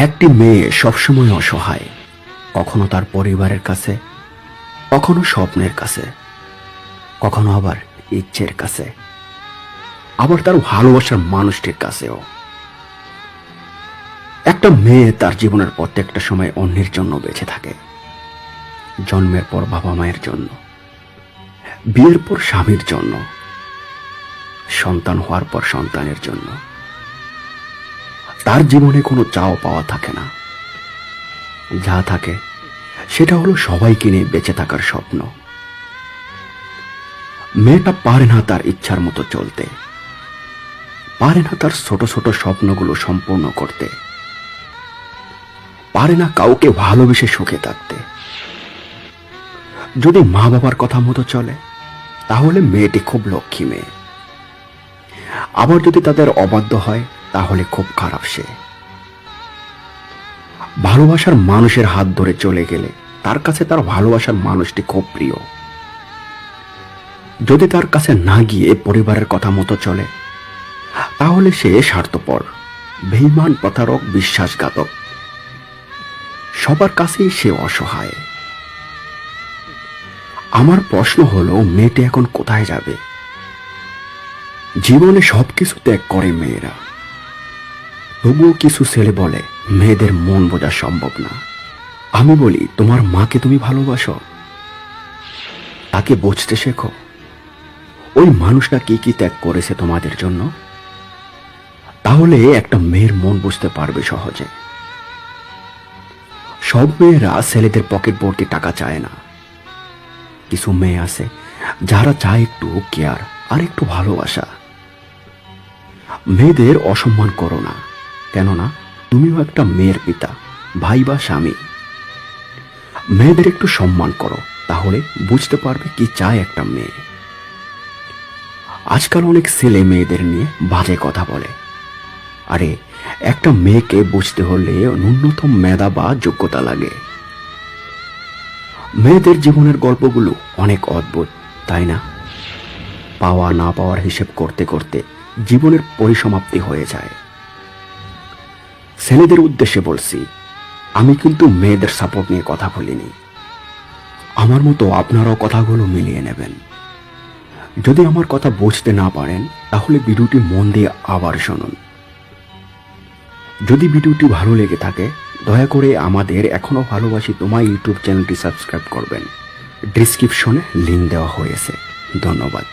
একটি মেয়ে সবসময় অসহায়, কখনো তার পরিবারের কাছে, কখনো স্বপ্নের কাছে, কখনো আবার ইচ্ছের কাছে, আবার তার ভালোবাসার মানুষটির কাছেও। একটা মেয়ে তার জীবনের প্রত্যেকটা সময় অন্যের জন্য বেঁচে থাকে। জন্মের পর বাবা মায়ের জন্য, বিয়ের পর স্বামীর জন্য, সন্তান হওয়ার পর সন্তানের জন্য। তার জীবনে কোনো চাও পাওয়া থাকে না, যা থাকে সেটা হলো সবাইকে নিয়ে বেঁচে থাকার স্বপ্ন। মেয়েটা পারে না তার ইচ্ছার মতো চলতে, পারে না তার ছোট ছোট স্বপ্নগুলো সম্পূর্ণ করতে, পারে না কাউকে ভালোবেসে সুখে থাকতে। যদি মা বাবার কথা মতো চলে তাহলে মেয়েটি খুব লক্ষ্মী মেয়ে, আবার যদি তাদের অবাধ্য হয় তাহলে খুব খারাপ সে। ভালোবাসার মানুষের হাত ধরে চলে গেলে তার কাছে তার ভালোবাসার মানুষটি খুব প্রিয়। যদি তার কাছে না গিয়ে পরিবারের কথা মতো চলে তাহলে সে স্বার্থপর, বেঈমান, প্রতারক, বিশ্বাসঘাতক। সবার কাছেই সে অসহায়। আমার প্রশ্ন হলো, মেয়েটি এখন কোথায় যাবে? জীবনে সবকিছু ত্যাগ করে মেয়েরা, তবুও কিছু ছেলে বলে মেয়েদের মন বোঝা সম্ভব না। আমি বলি, তোমার মাকে তুমি ভালোবাসো, তাকে বুঝতে শেখো। ওই মানুষটা কি কি ত্যাগ করেছে তোমাদের জন্য, তাহলে একটা মেয়ের মন বুঝতে পারবে সহজে। সব মেয়েরা ছেলেদের পকেট ভর্তি টাকা চায় না। কিছু মেয়ে আছে যারা চায় একটু কেয়ার আর একটু ভালোবাসা। মেয়েদের অসম্মান করো না, কেননা তুমিও একটা মেয়ের পিতা, ভাই বা স্বামী। মেয়েদের একটু সম্মান করো, তাহলে বুঝতে পারবে কি চায় একটা মেয়ে। আজকাল অনেক ছেলে মেয়েদের নিয়ে বাজে কথা বলে। আরে, একটা মেয়েকে বুঝতে হলে ন্যূনতম মেধা বা যোগ্যতা লাগে। মেয়েদের জীবনের গল্পগুলো অনেক অদ্ভুত, তাই না? পাওয়া না পাওয়ার হিসেব করতে করতে জীবনের পরিসমাপ্তি হয়ে যায়। ছেলেদের উদ্দেশ্যে বলছি, আমি কিন্তু মেয়েদের সাপোর্ট নিয়ে কথা বলিনি। আমার মতো আপনারাও কথাগুলো মিলিয়ে নেবেন। যদি আমার কথা বুঝতে না পারেন তাহলে ভিডিওটি মন দিয়ে আবার শুনুন। যদি ভিডিওটি ভালো লেগে থাকে দয়া করে আমাদের এখনো ভালোবাসি তোমায় ইউটিউব চ্যানেলটি সাবস্ক্রাইব করবেন। ডেসক্রিপশনে লিংক দেওয়া হয়েছে। ধন্যবাদ।